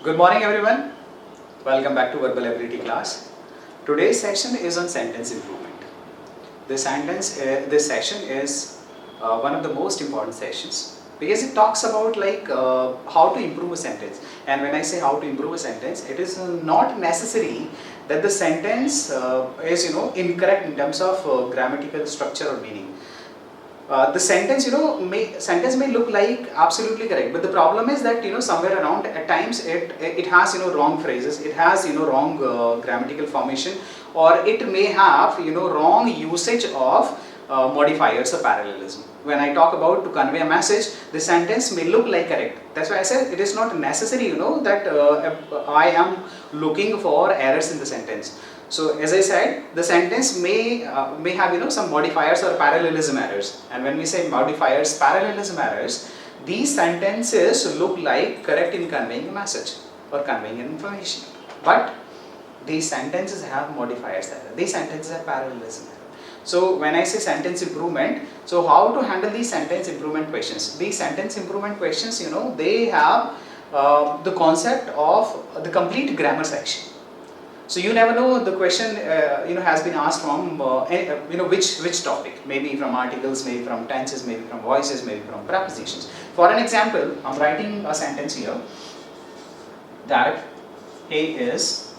Good morning everyone. Welcome back to Verbal Ability class. Today's session is on sentence improvement. This session is one of the most important sessions because it talks about how to improve a sentence. And when I say how to improve a sentence, it is not necessary that the sentence is incorrect in terms of grammatical structure or meaning. The sentence may look like absolutely correct, but the problem is that somewhere around at times it has wrong phrases, it has wrong grammatical formation, or it may have wrong usage of modifiers or parallelism. When I talk about to convey a message, the sentence may look like correct. That's why I said it is not necessary that I am looking for errors in the sentence. So as I said, the sentence may have some modifiers or parallelism errors. And when we say modifiers, parallelism errors, these sentences look like correct in conveying a message or conveying information. But these sentences have modifiers error. These sentences have parallelism error. So when I say sentence improvement, so how to handle these sentence improvement questions? These sentence improvement questions, they have the concept of the complete grammar section. So you never know the question has been asked from which topic, maybe from articles, maybe from tenses, maybe from voices, maybe from prepositions. For an example, I'm writing a sentence here that he is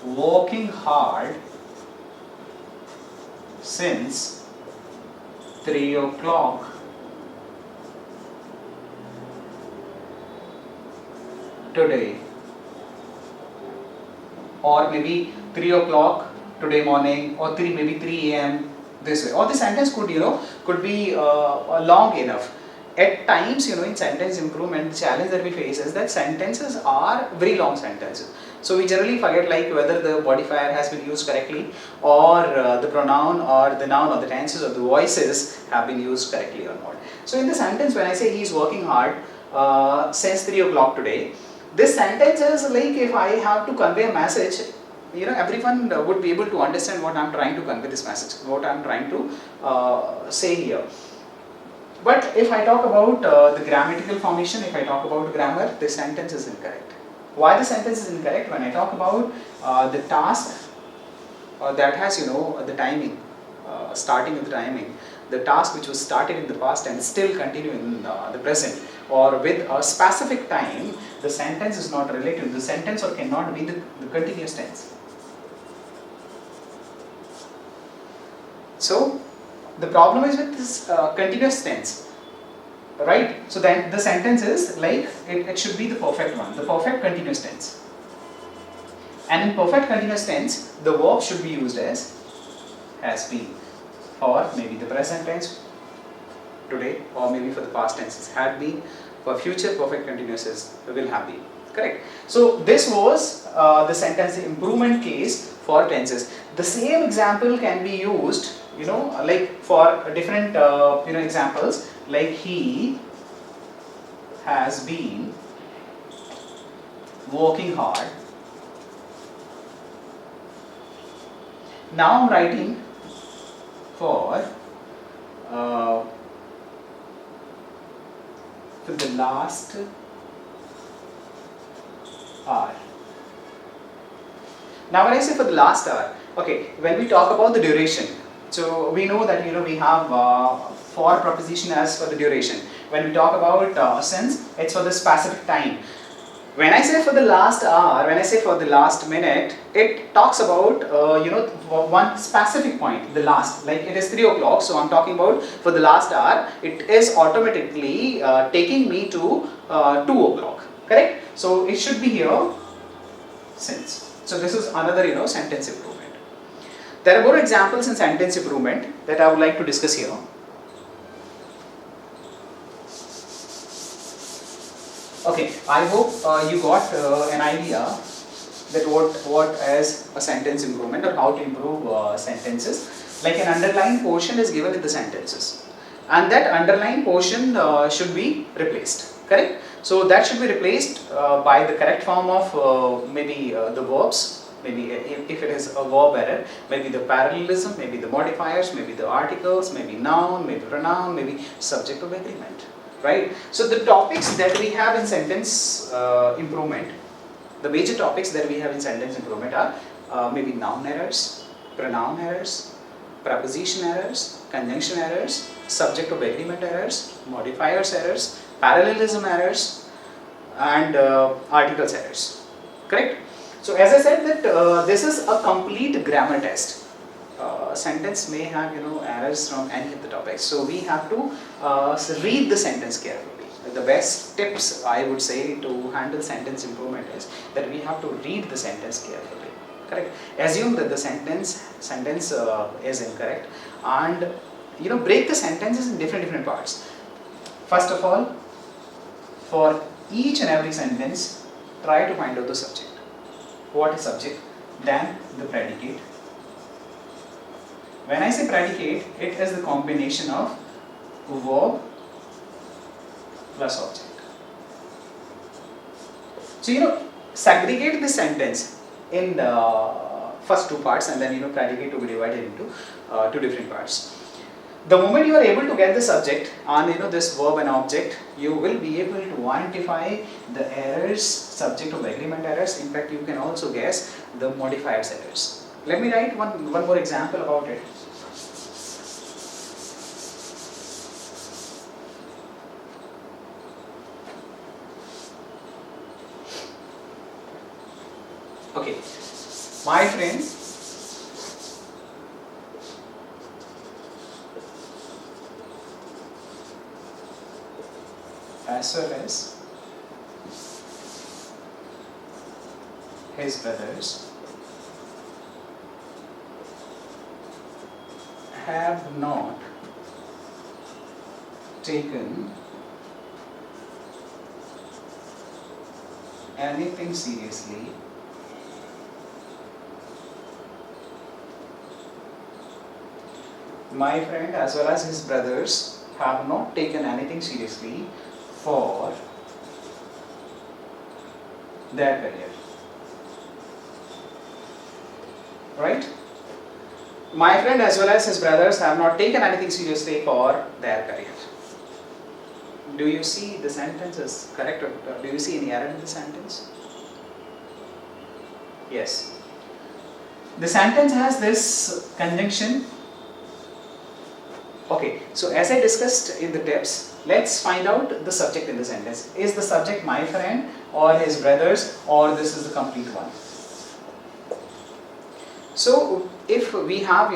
working hard since 3 o'clock today, or maybe 3 o'clock today morning, or maybe 3 a.m. this way. Or the sentence could be long enough. At times, in sentence improvement, the challenge that we face is that sentences are very long sentences. So we generally forget whether the modifier has been used correctly, or the pronoun or the noun or the tenses or the voices have been used correctly or not. So in the sentence, when I say he is working hard since 3 o'clock today, this sentence is like if I have to convey a message, everyone would be able to understand what I'm trying to convey this message, what I'm trying to say here. But if I talk about the grammatical formation, if I talk about grammar, this sentence is incorrect. Why the sentence is incorrect? When I talk about the task that has the timing, starting with the timing, the task which was started in the past and still continuing in the present, or with a specific time, the sentence is not relative. The sentence or cannot be the continuous tense. So the problem is with this continuous tense, right? So then the sentence is like it should be the perfect one, the perfect continuous tense. And in perfect continuous tense, the verb should be used as has been, or maybe the present tense today, or maybe for the past tenses had been. For future perfect continuous is will have been. Correct. So this was the sentence improvement case for tenses. The same example can be used, like for different examples, like he has been working hard. Now I'm writing for the last hour. Now when I say for the last hour, okay, when we talk about the duration, so we know that we have for preposition as for the duration. When we talk about since, it's for the specific time. When I say for the last hour, when I say for the last minute, it talks about one specific point, the last. Like it is 3 o'clock, so I'm talking about for the last hour. It is automatically taking me to 2 o'clock. Correct? So it should be here since. So this is another sentence improvement. There are more examples in sentence improvement that I would like to discuss here. Okay, I hope you got an idea that what is a sentence improvement or how to improve sentences. Like an underlined portion is given in the sentences, and that underlined portion should be replaced. Correct? So that should be replaced by the correct form of maybe the verbs. Maybe if it is a verb error, maybe the parallelism, maybe the modifiers, maybe the articles, maybe noun, maybe pronoun, maybe subject of agreement. right? So the topics that we have in sentence improvement, the major topics that we have in sentence improvement are maybe noun errors, pronoun errors, preposition errors, conjunction errors, subject of agreement errors, modifiers errors, parallelism errors, and articles errors. Correct? So as I said that this is a complete grammar test. Sentence may have errors from any of the topics, so we have to read the sentence carefully. The best tips I would say to handle sentence improvement is that we have to read the sentence carefully. Correct? Assume that the sentence is incorrect, and break the sentences in different parts. First of all, for each and every sentence, try to find out the subject. What is subject? Then the predicate. When I say predicate, it is the combination of verb plus object. So segregate the sentence in the first two parts, and then predicate to be divided into two different parts. The moment you are able to get the subject and this verb and object, you will be able to identify the errors, subject of agreement errors. In fact, you can also guess the modifiers errors. Let me write one more example about it. Okay, my friend as well as his brothers have not taken anything seriously my friend as well as his brothers have not taken anything seriously for their career. Right? My friend as well as his brothers have not taken anything seriously for their career. Do you see the sentence is correct, or do you see any error in the sentence? Yes. The sentence has this conjunction. Okay, so as I discussed in the tips, let's find out the subject in the sentence. Is the subject my friend or his brothers, or this is the complete one? So if we have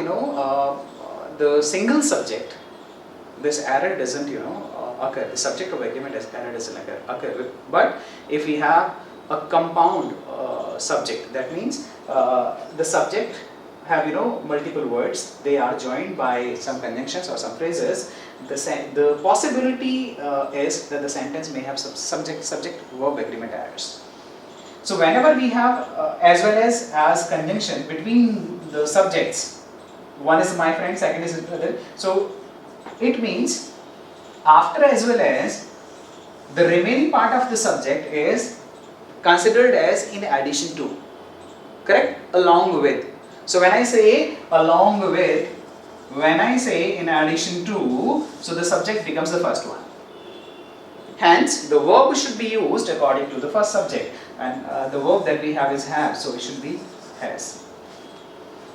the single subject, this error doesn't occur. The subject of agreement error doesn't occur. But if we have a compound subject, that means the subject have multiple words, they are joined by some conjunctions or some phrases, the possibility is that the sentence may have some subject verb agreement errors. So whenever we have as well as conjunction between the subjects, one is my friend, second is his brother, so it means after as well as, the remaining part of the subject is considered as in addition to, correct? Along with. So when I say along with, when I say in addition to, so the subject becomes the first one. Hence, the verb should be used according to the first subject, and the verb that we have is have, so it should be has.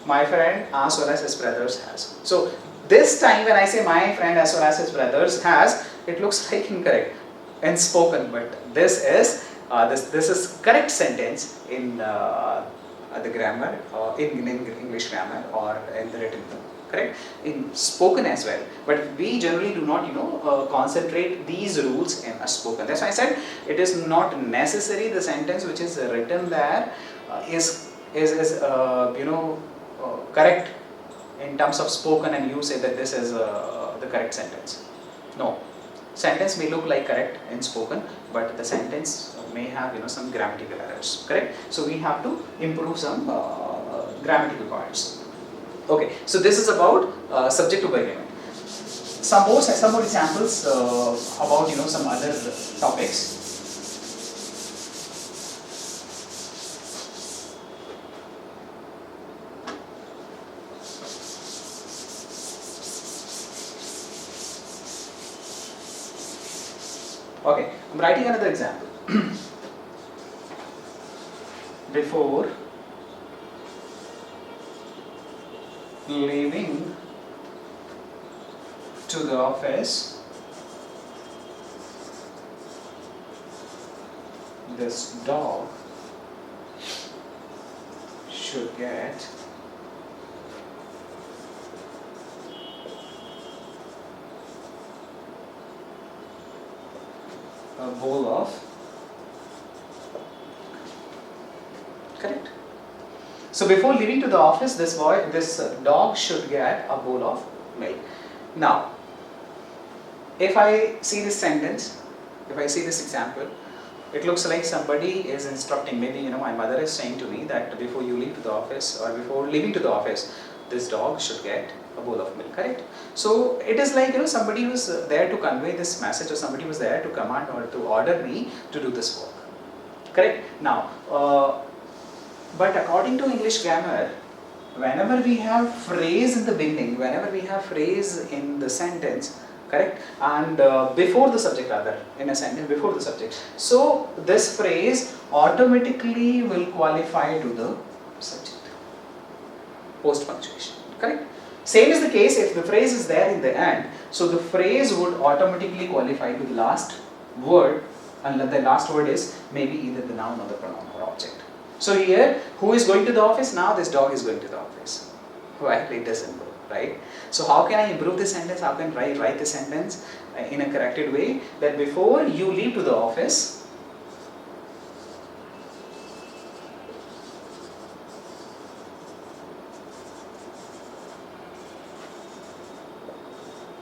My friend as well as his brothers has. So this time when I say my friend as well as his brothers has, it looks like incorrect and spoken, but this is this is correct sentence in the grammar, in English grammar or in the written form. Correct? In spoken as well, but we generally do not concentrate these rules in a spoken. That's why I said it is not necessary the sentence which is written there is correct in terms of spoken, and you say that this is the correct sentence. No, sentence may look like correct in spoken, but the sentence may have some grammatical errors. Correct? So we have to improve some grammatical points. Okay, so this is about subject to agreement. Some more examples about some other topics. Okay, I'm writing another example. Before leaving to the office, this dog should get a bowl of, correct? So before leaving to the office, this dog should get a bowl of milk. Now, if I see this sentence, if I see this example, it looks like somebody is instructing, maybe my mother is saying to me that before you leave to the office or before leaving to the office, this dog should get a bowl of milk, correct? So it is like somebody was there to convey this message, or somebody was there to command or to order me to do this work, correct? Now, but according to English grammar, whenever we have phrase in the beginning, whenever we have phrase in the sentence, correct, and before the subject, rather in a sentence before the subject, so this phrase automatically will qualify to the subject, post punctuation, correct? Same is the case if the phrase is there in the end, so the phrase would automatically qualify to the last word, and the last word is maybe either the noun or the pronoun or object. So here, who is going to the office? Now this dog is going to the office. Why? It doesn't go, right? So how can I improve this sentence? How can I write the sentence in a corrected way? That before you leave to the office,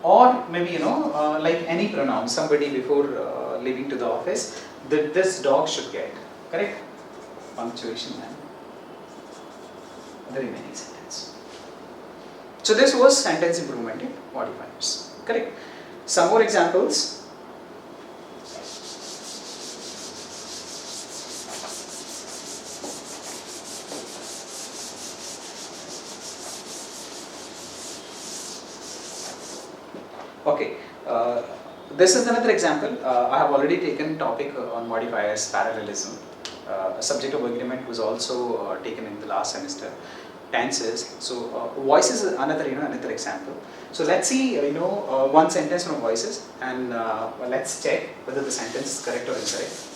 or maybe like any pronoun, somebody before leaving to the office, that this dog should get, correct? Punctuation and the remaining sentence. So this was sentence improvement in modifiers, correct? Some more examples. Okay, this is another example. I have already taken topic on modifiers, parallelism. Subject of agreement was also taken in the last semester. Tenses. So voices is another another example. So let's see one sentence from voices, and let's check whether the sentence is correct or incorrect.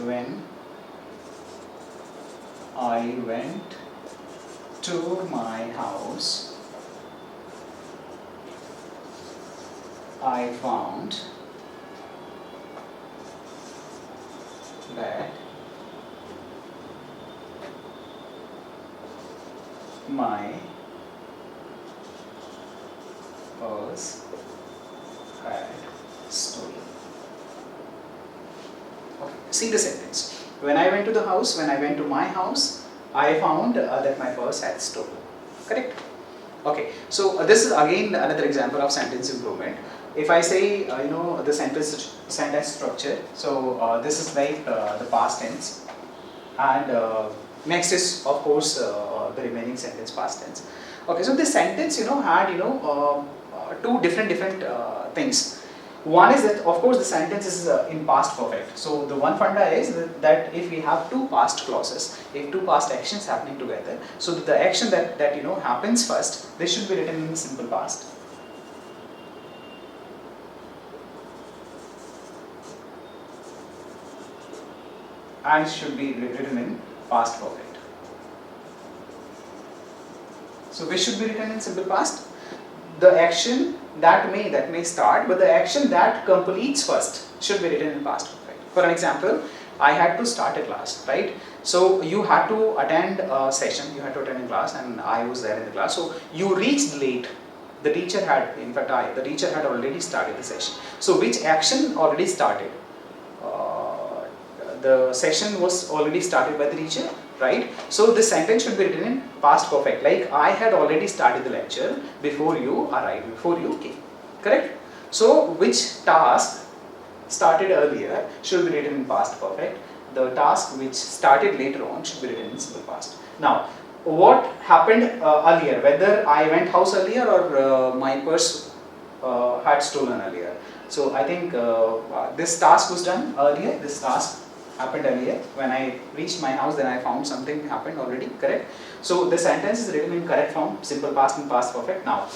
When I went to my house, I found that my purse had stolen. Okay. See the sentence. When I went to the house, when I went to my house, I found that my purse had stolen. Correct? Okay. So this is again another example of sentence improvement. If I say the sentence structure, so this is like the past tense, and next is of course the remaining sentence past tense. Okay. So this sentence had two different things. One is that of course the sentence is in past perfect. So the one funda is that if we have two past clauses, if two past actions happening together, so the action that happens first, this should be written in simple past. And should be written in past perfect. So which should be written in simple past? The action that may start, but the action that completes first should be written in past perfect. For an example, I had to start a class, right? So you had to attend a session, you had to attend a class, and I was there in the class. So you reached late. The teacher had, in fact, the teacher had already started the session. So which action already started? The session was already started by the teacher, right? So this sentence should be written in past perfect, like I had already started the lecture before you arrived, before you came, correct? So which task started earlier should be written in past perfect, the task which started later on should be written in simple past. Now, what happened earlier, whether I went house earlier or my purse had stolen earlier. So I think this task was done earlier, this task happened earlier. When I reached my house, then I found something happened already, correct? So the sentence is written in correct form, simple past and past perfect. Now,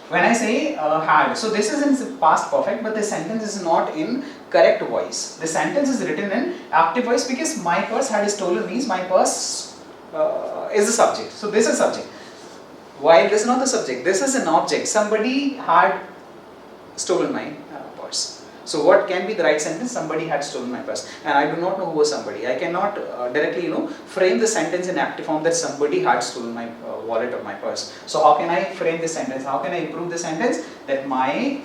when I say had, so this is in past perfect, but the sentence is not in correct voice. The sentence is written in active voice because my purse had stolen means my purse is the subject. So this is subject. While this is not the subject, this is an object. Somebody had stolen my purse. So what can be the right sentence? Somebody had stolen my purse, and I do not know who was somebody. I cannot directly, frame the sentence in active form that somebody had stolen my wallet or my purse. So how can I frame this sentence? How can I improve the sentence? That my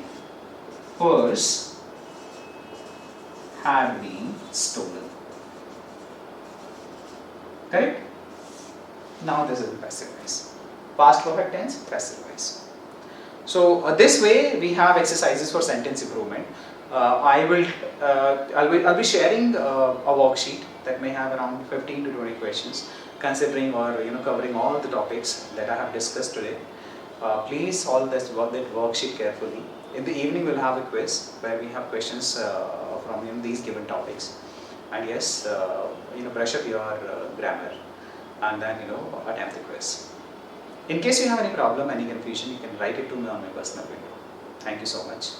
purse had been stolen. Correct? Now this is the passive voice. Past perfect tense, passive voice. So this way we have exercises for sentence improvement. I'll be sharing a worksheet that may have around 15 to 20 questions, considering or covering all the topics that I have discussed today. Please solve that worksheet carefully. In the evening we'll have a quiz where we have questions from these given topics, and yes, brush up your grammar, and then attempt the quiz. In case you have any problem, any confusion, you can write it to me on my personal window. Thank you so much.